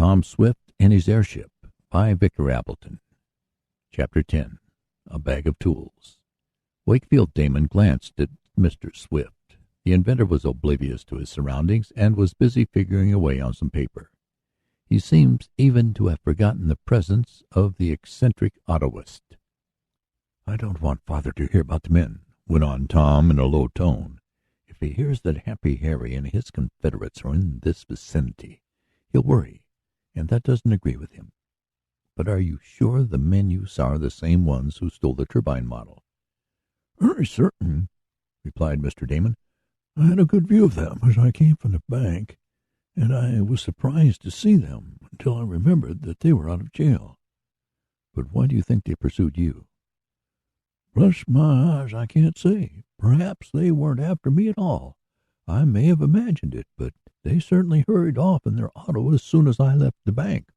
Tom Swift and His Airship by Victor Appleton. Chapter 10. A Bag of Tools. Wakefield Damon glanced at Mr. Swift. The inventor was oblivious to his surroundings and was busy figuring away on some paper. He seems even to have forgotten the presence of the eccentric autoist. "I don't want Father to hear about the men," went on Tom in a low tone. "If he hears that Happy Harry and his confederates are in this vicinity, he'll worry, and that doesn't agree with him. But are you sure the men you saw are the same ones who stole the turbine model?" "Very certain," replied Mr. Damon. "I had a good view of them as I came from the bank, and I was surprised to see them until I remembered that they were out of jail." "But why do you think they pursued you?" "Bless my eyes, I can't say. Perhaps they weren't after me at all. I may have imagined it, but they certainly hurried off in their auto as soon as I left the bank,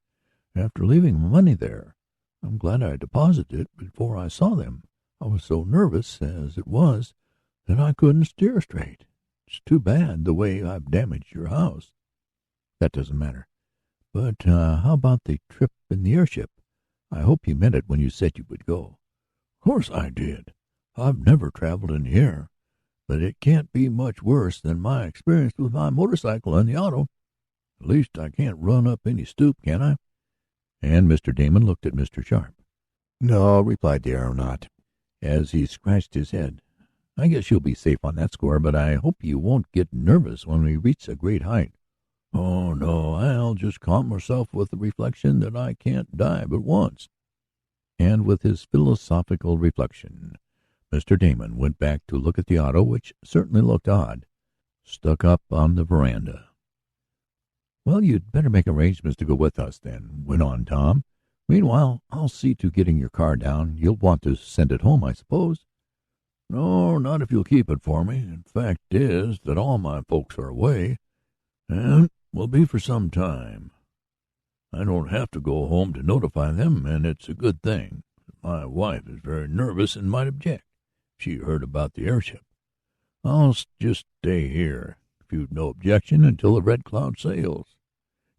after leaving my money there. I'm glad I deposited it before I saw them. I was so nervous, as it was, that I couldn't steer straight. It's too bad the way I've damaged your house." "That doesn't matter. But how about the trip in the airship? I hope you meant it when you said you would go." "Of course I did. I've never traveled in the air, but it can't be much worse than my experience with my motorcycle and the auto. At least I can't run up any stoop, can I?" And Mr. Damon looked at Mr. Sharp. "No," replied the aeronaut, as he scratched his head. "I guess you'll be safe on that score, but I hope you won't get nervous when we reach a great height." "Oh, no, I'll just calm myself with the reflection that I can't die but once." And with his philosophical reflection, Mr. Damon went back to look at the auto, which certainly looked odd, stuck up on the veranda. "Well, you'd better make arrangements to go with us, then," went on Tom. "Meanwhile, I'll see to getting your car down. You'll want to send it home, I suppose?" "No, not if you'll keep it for me. The fact is that all my folks are away, and will be for some time. I don't have to go home to notify them, and it's a good thing. My wife is very nervous and might object if she heard about the airship. I'll just stay here, if you've no objection, until the Red Cloud sails,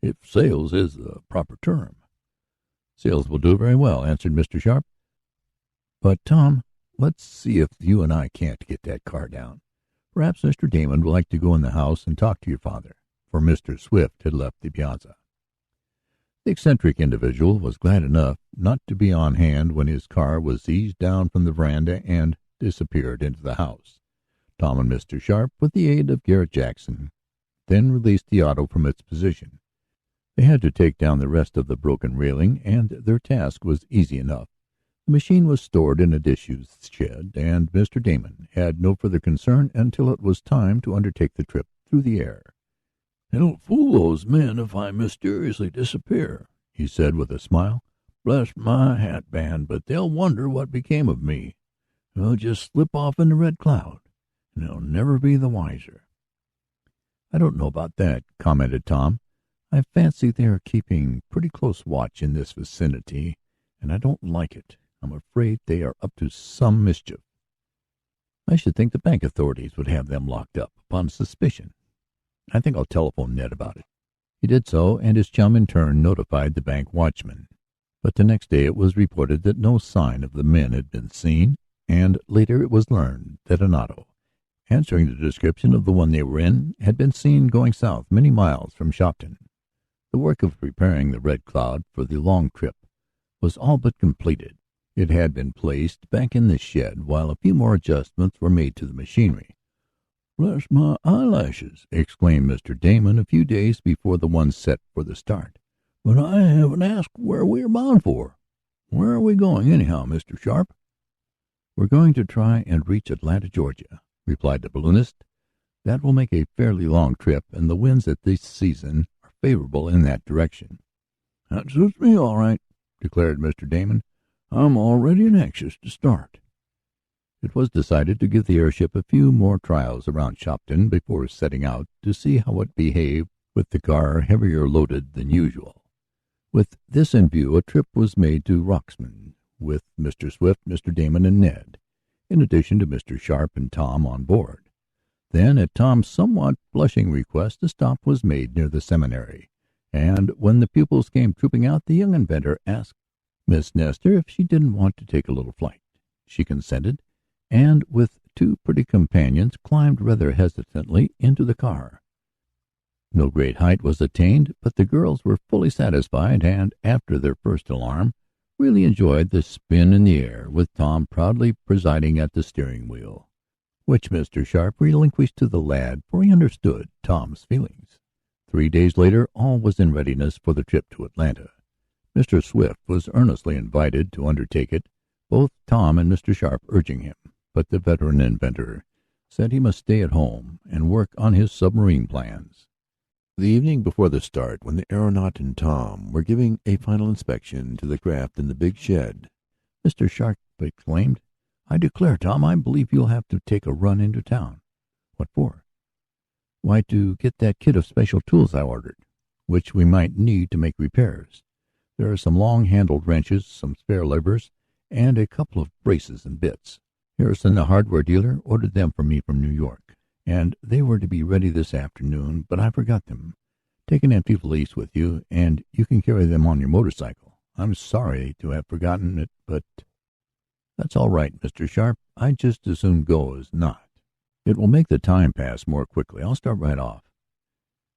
if sails is the proper term." "Sails will do very well," answered Mr. Sharp. "But, Tom, let's see if you and I can't get that car down. Perhaps Mr. Damon would like to go in the house and talk to your father," for Mr. Swift had left the piazza. The eccentric individual was glad enough not to be on hand when his car was eased down from the veranda and disappeared into the house. Tom and Mr. Sharp, with the aid of Garrett Jackson, then released the auto from its position. They had to take down the rest of the broken railing, and their task was easy enough. The machine was stored in a disused shed, and Mr. Damon had no further concern until it was time to undertake the trip through the air. "It'll fool those men if I mysteriously disappear," he said with a smile. "Bless my hatband, but they'll wonder what became of me. I'll just slip off in the Red Cloud, and they'll never be the wiser." "I don't know about that," commented Tom. "I fancy they are keeping pretty close watch in this vicinity, and I don't like it. I'm afraid they are up to some mischief. I should think the bank authorities would have them locked up upon suspicion. I think I'll telephone Ned about it." He did so, and his chum in turn notified the bank watchman. But the next day it was reported that no sign of the men had been seen, and later it was learned that an auto, answering the description of the one they were in, had been seen going south many miles from Shopton. The work of preparing the Red Cloud for the long trip was all but completed. It had been placed back in the shed while a few more adjustments were made to the machinery. "Bless my eyelashes!" exclaimed Mr. Damon a few days before the one set for the start. "But I haven't asked where we are bound for. Where are we going, anyhow, Mr. Sharp?" "We're going to try and reach Atlanta, Georgia," replied the balloonist. "That will make a fairly long trip, and the winds at this season are favorable in that direction." "That suits me all right," declared Mr. Damon. "I'm all ready and anxious to start." It was decided to give the airship a few more trials around Shopton before setting out to see how it behaved with the car heavier loaded than usual. With this in view, a trip was made to Roxton with Mr. Swift, Mr. Damon, and Ned, in addition to Mr. Sharp and Tom on board. Then, at Tom's somewhat blushing request, a stop was made near the seminary, And when the pupils came trooping out, the young inventor asked Miss Nestor if she didn't want to take a little flight. She consented, and with two pretty companions climbed rather hesitantly into the car. No great height was attained, but the girls were fully satisfied, and, after their first alarm, really enjoyed the spin in the air, with Tom proudly presiding at the steering wheel, which Mr. Sharp relinquished to the lad, for he understood Tom's feelings. 3 days later all was in readiness for the trip to Atlanta. Mr. Swift was earnestly invited to undertake it, both Tom and Mr. Sharp urging him, but the veteran inventor said he must stay at home and work on his submarine plans. The evening before the start, when the aeronaut and Tom were giving a final inspection to the craft in the big shed, Mr. Sharp exclaimed, "I declare, Tom, I believe you'll have to take a run into town." "What for?" "Why, to get that kit of special tools I ordered, which we might need to make repairs. There are some long-handled wrenches, some spare levers, and a couple of braces and bits. Harrison, the hardware dealer, ordered them for me from New York, and they were to be ready this afternoon, but I forgot them. Take an empty valise with you, and you can carry them on your motorcycle. I'm sorry to have forgotten it, but—" "That's all right, Mr. Sharp. I'd just as soon go as not. It will make the time pass more quickly. I'll start right off."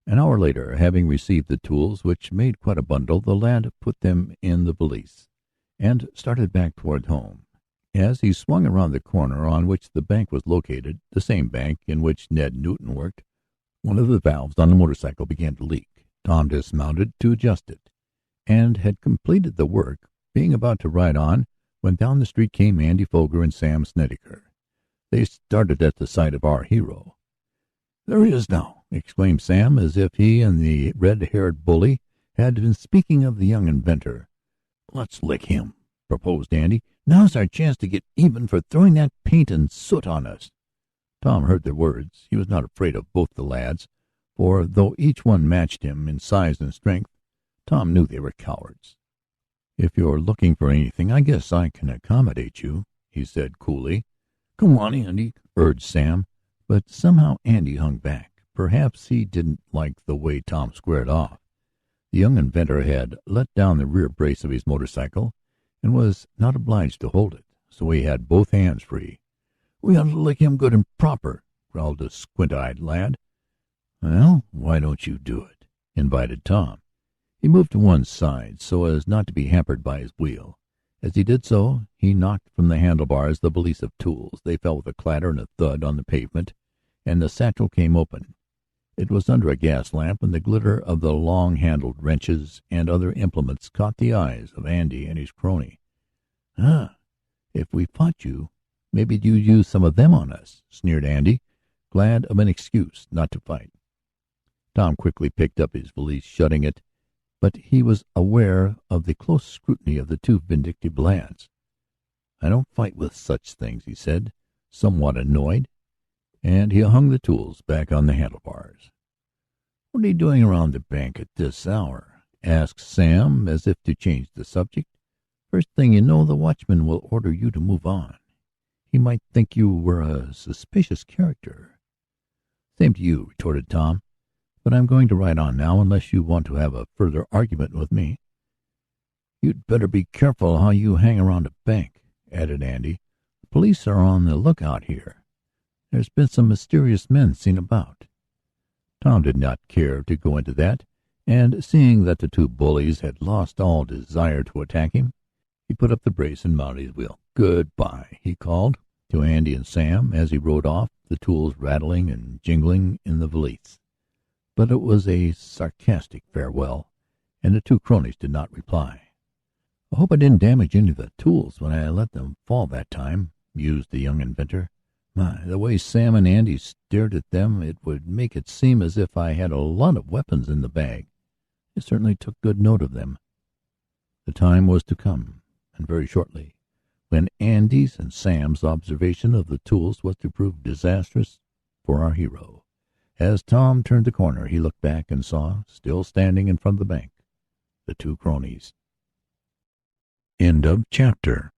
An hour later, having received the tools, which made quite a bundle, the lad put them in the valise and started back toward home. As he swung around the corner on which the bank was located, the same bank in which Ned Newton worked, one of the valves on the motorcycle began to leak. Tom dismounted to adjust it, and had completed the work, being about to ride on, when down the street came Andy Foger and Sam Snedeker. They started at the sight of our hero. "There he is now!" exclaimed Sam, as if he and the red-haired bully had been speaking of the young inventor. "Let's lick him," proposed Andy. "Now's our chance to get even for throwing that paint and soot on us." Tom heard their words. He was not afraid of both the lads, for, though each one matched him in size and strength, Tom knew they were cowards. "If you're looking for anything, I guess I can accommodate you," he said coolly. "Come on, Andy," urged Sam, but somehow Andy hung back. Perhaps he didn't like the way Tom squared off. The young inventor had let down the rear brace of his motorcycle and was not obliged to hold it, so he had both hands free. "We ought to lick him good and proper," growled the squint-eyed lad. "Well, why don't you do it?" invited Tom. He moved to one side so as not to be hampered by his wheel. As he did so, he knocked from the handlebars the valise of tools. They fell with a clatter and a thud on the pavement, and the satchel came open. It was under a gas lamp, and the glitter of the long-handled wrenches and other implements caught the eyes of Andy and his crony. If we fought you, maybe you'd use some of them on us," sneered Andy, glad of an excuse not to fight. Tom quickly picked up his valise, shutting it, but he was aware of the close scrutiny of the two vindictive lads. "I don't fight with such things," he said, somewhat annoyed, and he hung the tools back on the handlebars. "What are you doing around the bank at this hour?" asked Sam, as if to change the subject. "First thing you know, the watchman will order you to move on. He might think you were a suspicious character." "Same to you," retorted Tom. "But I'm going to ride on now, unless you want to have a further argument with me." "You'd better be careful how you hang around a bank," added Andy. "The police are on the lookout here. There's been some mysterious men seen about." Tom did not care to go into that, and, seeing that the two bullies had lost all desire to attack him, he put up the brace and mounted his wheel. "Goodbye," he called to Andy and Sam as he rode off, the tools rattling and jingling in the valise. But it was a sarcastic farewell, and the two cronies did not reply. "I hope I didn't damage any of the tools when I let them fall that time," mused the young inventor. "My, the way Sam and Andy stared at them, it would make it seem as if I had a lot of weapons in the bag. They certainly took good note of them." The time was to come, and very shortly, when Andy's and Sam's observation of the tools was to prove disastrous for our hero. As Tom turned the corner, he looked back and saw, still standing in front of the bank, the two cronies. End of chapter.